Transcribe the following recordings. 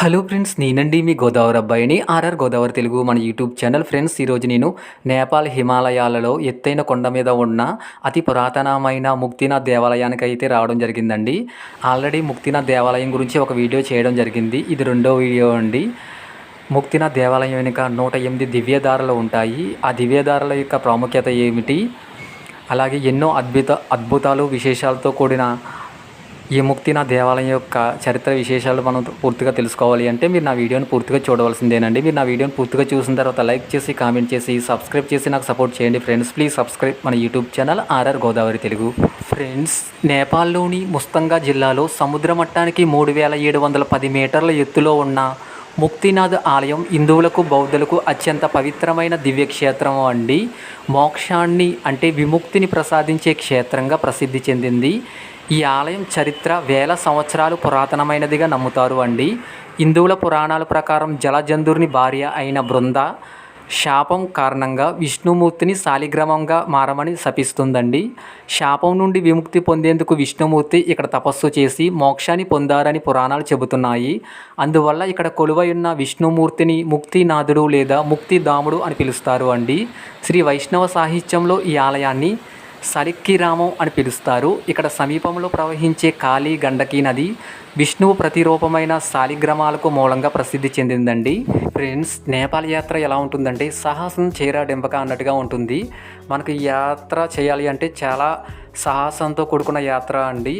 Hello friends, నేనండి మీ గోదావరి అబ్బాయిని. RR Godavari Telugu మన యూట్యూబ్ ఛానల్. ఫ్రెండ్స్, ఈరోజు నేను నేపాల్ హిమాలయాలలో ఎత్తైన కొండ మీద ఉన్న అతి పురాతనమైన ముక్తినాథ్ దేవాలయానికి అయితే రావడం జరిగిందండి. ఆల్రెడీ ముక్తినాథ్ దేవాలయం గురించి ఒక వీడియో చేయడం జరిగింది. ఇది రెండో వీడియో అండి. ముక్తినాథ్ దేవాలయం వెనుక 108 దివ్యదారులు ఉంటాయి. ఆ దివ్యదారుల యొక్క ప్రాముఖ్యత ఏమిటి, అలాగే ఎన్నో అద్భుతాలు విశేషాలతో కూడిన ఈ ముక్తినాథ్ దేవాలయం యొక్క చరిత్ర విశేషాలు మనం పూర్తిగా తెలుసుకోవాలి అంటే మీరు నా వీడియోని పూర్తిగా చూడవలసిందేనండి. మీరు నా వీడియోని పూర్తిగా చూసిన తర్వాత లైక్ చేసి, కామెంట్ చేసి, సబ్స్క్రైబ్ చేసి నాకు సపోర్ట్ చేయండి ఫ్రెండ్స్. ప్లీజ్ సబ్స్క్రైబ్ మన YouTube channel RR Godavari Telugu. Friends, నేపాల్లోని ముస్తంగా జిల్లాలో సముద్ర మట్టానికి 3710 మీటర్ల ఎత్తులో ఉన్న ముక్తినాథ్ ఆలయం హిందువులకు, బౌద్ధులకు అత్యంత పవిత్రమైన దివ్యక్షేత్రం అండి. మోక్షాన్ని అంటే విముక్తిని ప్రసాదించే క్షేత్రంగా ప్రసిద్ధి చెందింది. ఈ ఆలయం చరిత్ర వేల సంవత్సరాలు పురాతనమైనదిగా నమ్ముతారు అండి. హిందువుల పురాణాల ప్రకారం జలజంధుర్ని భార్య అయిన బృంద శాపం కారణంగా విష్ణుమూర్తిని శాలిగ్రామంగా మారమని శపిస్తుందండి. శాపం నుండి విముక్తి పొందేందుకు విష్ణుమూర్తి ఇక్కడ తపస్సు చేసి మోక్షాన్ని పొందారని పురాణాలు చెబుతున్నాయి. అందువల్ల ఇక్కడ కొలువై ఉన్న విష్ణుమూర్తిని ముక్తినాథుడు లేదా ముక్తిధాముడు అని పిలుస్తారు అండి. శ్రీ వైష్ణవ సాహిత్యంలో ఈ ఆలయాన్ని సలిక్కిరామం అని పిలుస్తారు. ఇక్కడ సమీపంలో ప్రవహించే కాళీ గండకీ నది విష్ణువు ప్రతిరూపమైన శాలిగ్రామాలకు మూలంగా ప్రసిద్ధి చెందిందండి. ఫ్రెండ్స్, నేపాల్ యాత్ర ఎలా ఉంటుందంటే సాహసం చేరాడెంపక అన్నట్టుగా ఉంటుంది. మనకు ఈ యాత్ర చేయాలి అంటే చాలా సాహసంతో కూడుకున్న యాత్ర అండి.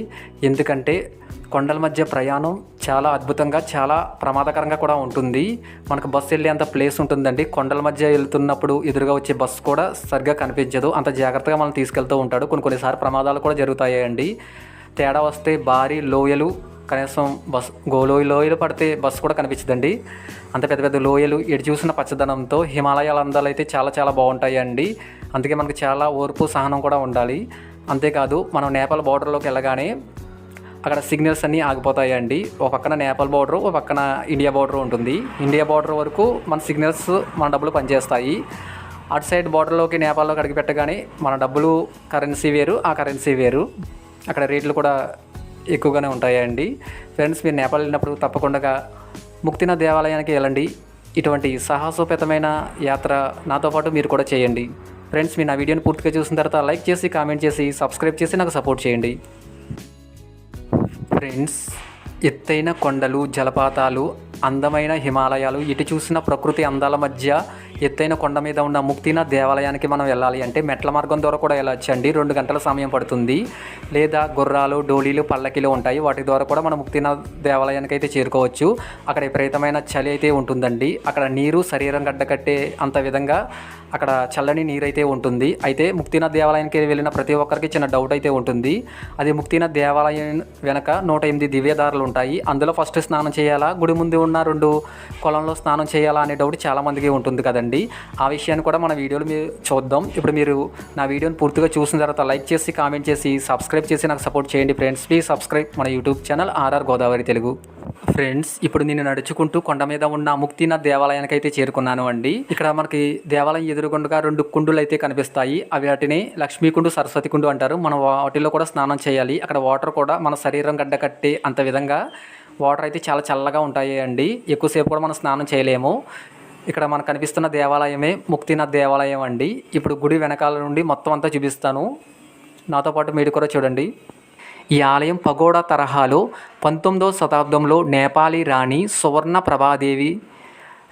ఎందుకంటే కొండల మధ్య ప్రయాణం చాలా అద్భుతంగా, చాలా ప్రమాదకరంగా కూడా ఉంటుంది. మనకు బస్సు వెళ్ళేంత ప్లేస్ ఉంటుందండి. కొండల మధ్య వెళ్తున్నప్పుడు ఎదురుగా వచ్చే బస్సు కూడా సరిగ్గా కనిపించదు. అంత జాగ్రత్తగా మనం తీసుకెళ్తూ ఉంటాడు. కొన్నిసార్లు ప్రమాదాలు కూడా జరుగుతాయండి. తేడా వస్తే భారీ లోయలు, కనీసం లోయలు పడితే బస్సు కూడా కనిపించదండి. అంత పెద్ద పెద్ద లోయలు, ఎటు చూసిన పచ్చదనంతో హిమాలయాల అందాలు అయితే చాలా చాలా బాగుంటాయండి. అందుకే మనకు చాలా ఓర్పు, సహనం కూడా ఉండాలి. అంతేకాదు, మనం నేపాల్ బోర్డర్లోకి వెళ్ళగానే అక్కడ సిగ్నల్స్ అన్నీ ఆగిపోతాయండి. ఒక పక్కన నేపాల్ బోర్డరు, ఒక పక్కన ఇండియా బోర్డరు ఉంటుంది. ఇండియా బోర్డర్ వరకు మన సిగ్నల్స్, మన డబ్బులు పనిచేస్తాయి. అటు సైడ్ బోర్డర్లోకి, నేపాల్లోకి అడిగి పెట్టగానే మన డబ్బులు కరెన్సీ వేరు, ఆ కరెన్సీ వేరు. అక్కడ రేట్లు కూడా ఎక్కువగానే ఉంటాయండి. ఫ్రెండ్స్, మీరు నేపాల్ వెళ్ళినప్పుడు తప్పకుండా ముక్తినాథ్ దేవాలయానికి వెళ్ళండి. ఇటువంటి సాహసోపేతమైన యాత్ర నాతో పాటు మీరు కూడా చేయండి. ఫ్రెండ్స్, మీరు నా వీడియోని పూర్తిగా చూసిన తర్వాత లైక్ చేసి, కామెంట్ చేసి, సబ్స్క్రైబ్ చేసి నాకు సపోర్ట్ చేయండి. ఫ్రెండ్స్, ఎత్తైన కొండలు, జలపాతాలు, అందమైన హిమాలయాలు, ఇటు చూసిన ప్రకృతి అందాల మధ్య ఎత్తైన కొండ మీద ఉన్న ముక్తినాథ్ దేవాలయానికి మనం వెళ్ళాలి అంటే మెట్ల మార్గం ద్వారా కూడా వెళ్ళొచ్చండి. 2 గంటల సమయం పడుతుంది. లేదా గుర్రాలు, డోలీలు, పల్లకీలు ఉంటాయి. వాటి ద్వారా కూడా మనం ముక్తినాథ్ దేవాలయానికి అయితే చేరుకోవచ్చు. అక్కడ విపరీతమైన చలి అయితే ఉంటుందండి. అక్కడ నీరు శరీరం గడ్డకట్టే అంత విధంగా అక్కడ చల్లని నీరు అయితే ఉంటుంది. అయితే ముక్తినాథ్ దేవాలయానికి వెళ్ళిన ప్రతి ఒక్కరికి చిన్న డౌట్ అయితే ఉంటుంది. అది ముక్తినాథ్ దేవాలయం వెనక 108 దివ్యదారులు ఉంటాయి. అందులో ఫస్ట్ స్నానం చేయాలా, గుడి ముందు ఉన్న 2 కొలంలో స్నానం చేయాలా అనే డౌట్ చాలామందికి ఉంటుంది కదండి. ఆ విషయాన్ని కూడా మన వీడియోలో మీరు చూద్దాం. ఇప్పుడు మీరు నా వీడియోని పూర్తిగా చూసిన తర్వాత లైక్ చేసి, కామెంట్ చేసి, సబ్స్క్రైబ్ చేసి నాకు సపోర్ట్ చేయండి ఫ్రెండ్స్. ప్లీజ్ సబ్స్క్రైబ్ మన YouTube channel RR Godavari Telugu. Friends, ఇప్పుడు నేను నడుచుకుంటూ కొండ మీద ఉన్న ముక్తినాథ్ దేవాలయానికి అయితే చేరుకున్నాను అండి. ఇక్కడ మనకి దేవాలయం ఎదురుగుండగా 2 కుండులు అయితే కనిపిస్తాయి. అవి వాటిని లక్ష్మీ కుండు, సరస్వతి కుండు అంటారు. మనం వాటిలో కూడా స్నానం చేయాలి. అక్కడ వాటర్ కూడా మన శరీరం గడ్డ కట్టే అంత విధంగా వాటర్ అయితే చాలా చల్లగా ఉంటాయి అండి. ఎక్కువసేపు కూడా మనం స్నానం చేయలేము. ఇక్కడ మనకు కనిపిస్తున్న దేవాలయమే ముక్తినాథ్ దేవాలయం అండి. ఇప్పుడు గుడి వెనకాల నుండి మొత్తం అంతా చూపిస్తాను. నాతో పాటు మీరు కూడా చూడండి. ఈ ఆలయం పగోడా తరహాలో 19వ శతాబ్దంలో నేపాలీ రాణి సువర్ణ ప్రభాదేవి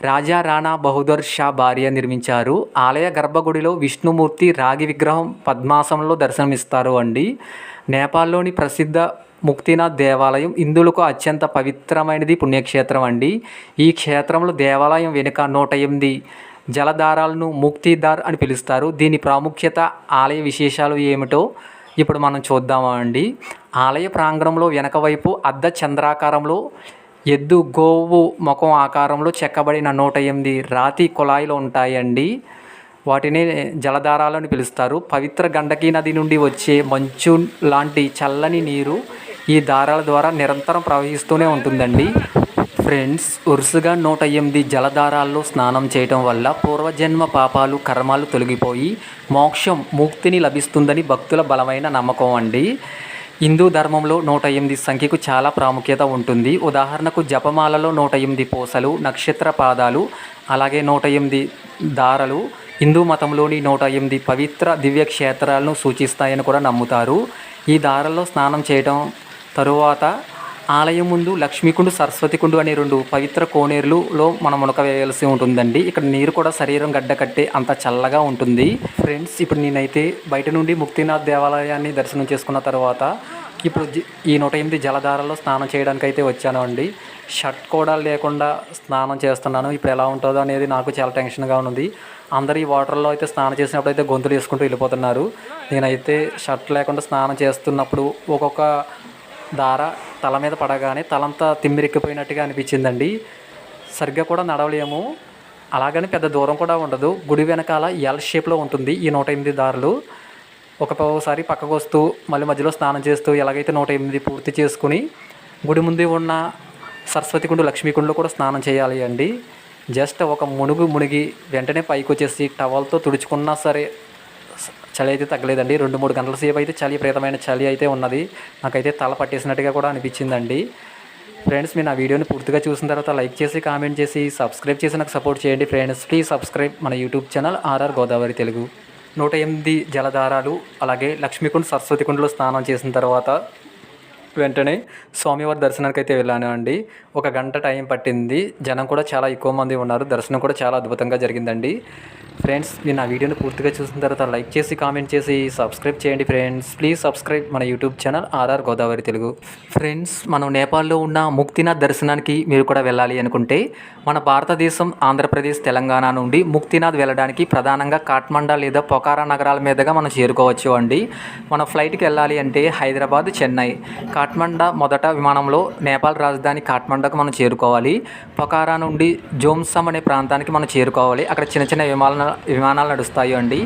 రాజా రాణా బహదూర్ షా భార్య నిర్మించారు. ఆలయ గర్భగుడిలో విష్ణుమూర్తి రాగి విగ్రహం పద్మాసనంలో దర్శనమిస్తారు అండి. నేపాల్లోని ప్రసిద్ధ ముక్తినాథ్ దేవాలయం హిందువులకు అత్యంత పవిత్రమైనది, పుణ్యక్షేత్రం అండి. ఈ క్షేత్రంలో దేవాలయం వెనుక 108 జలధారాలను ముక్తిధార్ అని పిలుస్తారు. దీని ప్రాముఖ్యత, ఆలయ విశేషాలు ఏమిటో ఇప్పుడు మనం చూద్దామా అండి. ఆలయ ప్రాంగణంలో వెనక వైపు అర్ధ చంద్రాకారంలో ఎద్దు, గోవు ముఖం ఆకారంలో చెక్కబడిన 108 రాతి కుళాయిలు ఉంటాయండి. వాటిని జలధారాలు అని పిలుస్తారు. పవిత్ర గండకీ నది నుండి వచ్చే మంచు లాంటి చల్లని నీరు ఈ దారాల ద్వారా నిరంతరం ప్రవహిస్తూనే ఉంటుందండి. ఫ్రెండ్స్, వరుసగా 108 జలధారాల్లో స్నానం చేయటం వల్ల పూర్వజన్మ పాపాలు, కర్మాలు తొలగిపోయి మోక్షం, ముక్తిని లభిస్తుందని భక్తుల బలమైన నమ్మకం అండి. హిందూ ధర్మంలో 108 సంఖ్యకు చాలా ప్రాముఖ్యత ఉంటుంది. ఉదాహరణకు జపమాలలో 108 పూసలు, నక్షత్ర పాదాలు, అలాగే 108 దారలు హిందూ మతంలోని 108 పవిత్ర దివ్య క్షేత్రాలను సూచిస్తాయని కూడా నమ్ముతారు. ఈ దారల్లో స్నానం చేయడం తరువాత ఆలయం ముందు లక్ష్మీకుండు, సరస్వతికుండు అనే 2 పవిత్ర కోనేరులో మనం మునక వేయాల్సి ఉంటుందండి. ఇక్కడ నీరు కూడా శరీరం గడ్డ కట్టే అంత చల్లగా ఉంటుంది. ఫ్రెండ్స్, ఇప్పుడు నేనైతే బయట నుండి ముక్తినాథ్ దేవాలయాన్ని దర్శనం చేసుకున్న తర్వాత ఇప్పుడు ఈ 108 జలధారలో స్నానం చేయడానికి అయితే వచ్చాను అండి. షర్ట్ కూడా లేకుండా స్నానం చేస్తున్నాను. ఇప్పుడు ఎలా ఉంటుందో అనేది నాకు చాలా టెన్షన్గా ఉంది. అందరు ఈ వాటర్లో అయితే స్నానం చేసినప్పుడు అయితే గొంతులు వేసుకుంటూ వెళ్ళిపోతున్నారు. నేనైతే షర్ట్ లేకుండా స్నానం చేస్తున్నప్పుడు ఒక్కొక్క దార తల మీద పడగానే తలంతా తిమ్మిరెక్కిపోయినట్టుగా అనిపించిందండి. సరిగ్గా కూడా నడవలేము. అలాగని పెద్ద దూరం కూడా ఉండదు. గుడి వెనకాల ఎల్ షేప్లో ఉంటుంది ఈ 108 దారులు. ఒకసారి పక్కకు వస్తూ మళ్ళీ మధ్యలో స్నానం చేస్తూ ఎలాగైతే 108 పూర్తి చేసుకుని గుడి ముందు ఉన్న సరస్వతి కుండు, లక్ష్మీకుండలో కూడా స్నానం చేయాలి అండి. జస్ట్ ఒక మునిగి వెంటనే పైకి వచ్చేసి టవల్తో తుడుచుకున్నా సరే చలి అయితే తగ్గలేదండి. 2-3 గంటల సేపు అయితే విపరీతమైన చలి అయితే ఉన్నది. నాకైతే తల పట్టేసినట్టుగా కూడా అనిపించిందండి. ఫ్రెండ్స్, మీరు నా వీడియోని పూర్తిగా చూసిన తర్వాత లైక్ చేసి, కామెంట్ చేసి, సబ్స్క్రైబ్ చేసి నాకు సపోర్ట్ చేయండి ఫ్రెండ్స్. ప్లీజ్ సబ్స్క్రైబ్ మన YouTube channel RR Godavari Telugu. 108 జలధారాలు అలాగే లక్ష్మీకుండ, సరస్వతి కుండలో స్నానం చేసిన తర్వాత వెంటనే స్వామివారి దర్శనానికి అయితే వెళ్ళాను అండి. 1 గంట టైం పట్టింది. జనం కూడా చాలా ఎక్కువ మంది ఉన్నారు. దర్శనం కూడా చాలా అద్భుతంగా జరిగిందండి. ఫ్రెండ్స్, మీరు నా వీడియోని పూర్తిగా చూసిన తర్వాత లైక్ చేసి, కామెంట్ చేసి, సబ్స్క్రైబ్ చేయండి ఫ్రెండ్స్. ప్లీజ్ సబ్స్క్రైబ్ మన YouTube channel RR Godavari Telugu. Friends, మనం నేపాల్లో ఉన్న ముక్తినాథ్ దర్శనానికి మీరు కూడా వెళ్ళాలి అనుకుంటే మన భారతదేశం ఆంధ్రప్రదేశ్, తెలంగాణ నుండి ముక్తినాథ్ వెళ్ళడానికి ప్రధానంగా కాఠ్మండా లేదా పొఖారా నగరాల మీదుగా మనం చేరుకోవచ్చు అండి. మన ఫ్లైట్కి వెళ్ళాలి అంటే హైదరాబాద్, చెన్నై, కాఠ్మండా మొదట విమానంలో నేపాల్ రాజధాని కాఠ్మండాకు మనం చేరుకోవాలి. పొఖారా నుండి జోమ్సమ్ అనే ప్రాంతానికి మనం చేరుకోవాలి. అక్కడ చిన్న చిన్న విమానాలు నడుస్తాయి అండి.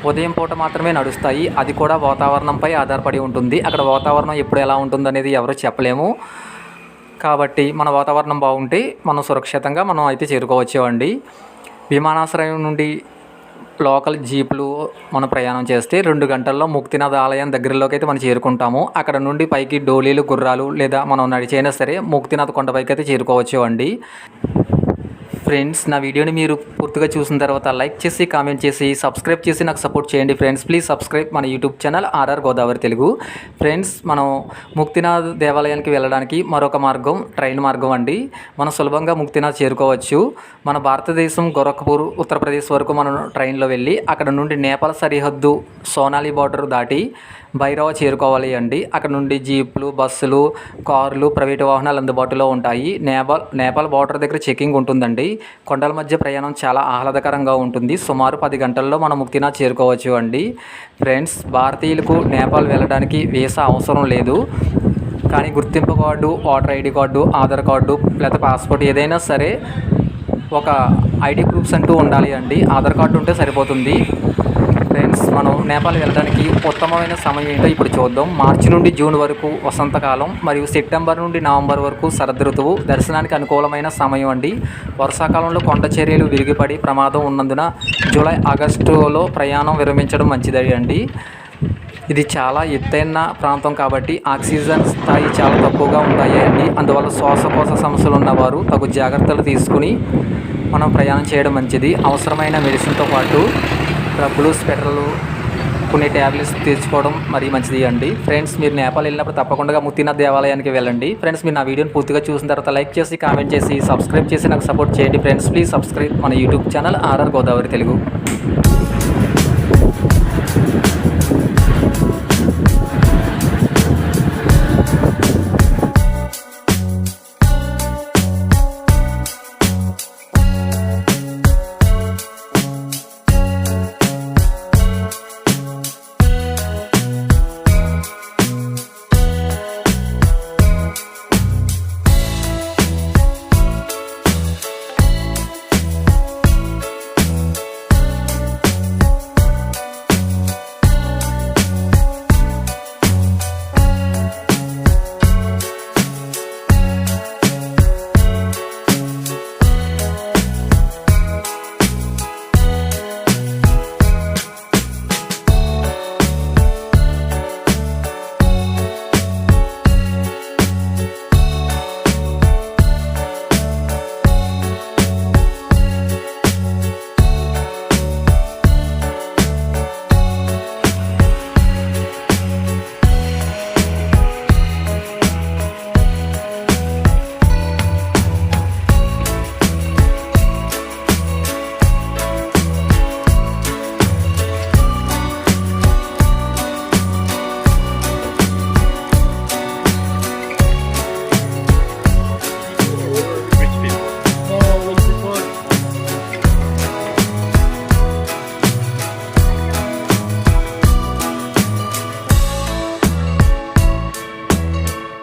ఉదయం పూట మాత్రమే నడుస్తాయి. అది కూడా వాతావరణంపై ఆధారపడి ఉంటుంది. అక్కడ వాతావరణం ఎప్పుడు ఎలా ఉంటుందనేది ఎవరు చెప్పలేము. కాబట్టి మన వాతావరణం బాగుంటే మనం సురక్షితంగా మనం అయితే చేరుకోవచ్చు అండి. విమానాశ్రయం నుండి లోకల్ జీపులు మనం ప్రయాణం చేస్తే 2 గంటల్లో ముక్తినాథ్ ఆలయం దగ్గరలోకి అయితే మనం చేరుకుంటాము. అక్కడ నుండి పైకి డోలీలు, గుర్రాలు లేదా మనం నడిచైనా సరే ముక్తినాథ్ కొండపైకి అయితే చేరుకోవచ్చు అండి. ఫ్రెండ్స్, నా వీడియోని మీరు పూర్తిగా చూసిన తర్వాత లైక్ చేసి, కామెంట్ చేసి, సబ్స్క్రైబ్ చేసి నాకు సపోర్ట్ చేయండి ఫ్రెండ్స్. ప్లీజ్ సబ్స్క్రైబ్ మన YouTube channel RR Godavari Telugu. Friends, మనం ముక్తినాథ్ దేవాలయానికి వెళ్ళడానికి మరొక మార్గం ట్రైన్ మార్గం అండి. మనం సులభంగా ముక్తినాథ్ చేరుకోవచ్చు. మన భారతదేశం గోరఖ్పూర్, ఉత్తరప్రదేశ్ వరకు మనం ట్రైన్లో వెళ్ళి అక్కడ నుండి నేపాల్ సరిహద్దు సోనాలి బార్డర్ దాటి భైరవ చేరుకోవాలి అండి. అక్కడ నుండి జీప్లు, బస్సులు, కార్లు, ప్రైవేటు వాహనాలు అందుబాటులో ఉంటాయి. నేపాల్ బార్డర్ దగ్గర చెకింగ్ ఉంటుందండి. కొండల మధ్య ప్రయాణం చాలా ఆహ్లాదకరంగా ఉంటుంది. సుమారు 10 గంటల్లో మనం ముక్తినాథ్ చేరుకోవచ్చు అండి. ఫ్రెండ్స్, భారతీయులకు నేపాల్ వెళ్ళడానికి వీసా అవసరం లేదు. కానీ గుర్తింపు card, voter ID card, Aadhaar card లేదా పాస్పోర్ట్ ఏదైనా సరే ఒక ఐడి ప్రూఫ్స్ అంటూ ఉండాలి అండి. ఆధార్ కార్డు ఉంటే సరిపోతుంది. ఫ్రెండ్స్, మనం నేపాల్ వెళ్ళడానికి ఉత్తమమైన సమయం ఏంటో ఇప్పుడు చూద్దాం. మార్చి నుండి జూన్ వరకు వసంతకాలం మరియు సెప్టెంబర్ నుండి నవంబర్ వరకు శరద్ ఋతువు దర్శనానికి అనుకూలమైన సమయం అండి. వర్షాకాలంలో కొండ చర్యలు విరిగిపడి ప్రమాదం ఉన్నందున జూలై, ఆగస్టులో ప్రయాణం విరమించడం మంచిది అండి. ఇది చాలా ఎత్తైన ప్రాంతం కాబట్టి ఆక్సిజన్ స్థాయి చాలా తక్కువగా ఉంటాయి అండి. అందువల్ల శ్వాసకోశ సమస్యలు ఉన్నవారు తగు జాగ్రత్తలు తీసుకుని మనం ప్రయాణం చేయడం మంచిది. అవసరమైన మెడిసిన్తో పాటు రబ్బులు, స్వెటర్లు, కొన్ని ట్యాబ్లెట్స్ తెచ్చుకోవడం మరీ మంచిది అండి. ఫ్రెండ్స్, మీరు నేపాల్ వెళ్ళినప్పుడు తప్పకుండా ముక్తినాథ్ దేవాలయానికి వెళ్ళండి. ఫ్రెండ్స్, మీరు నా వీడియోని పూర్తిగా చూసిన తర్వాత లైక్ చేసి, కామెంట్ చేసి, సబ్స్క్రైబ్ చేసి నాకు సపోర్ట్ చేయండి ఫ్రెండ్స్. ప్లీజ్ సబ్స్క్రైబ్ మన YouTube channel RR Godavari Telugu.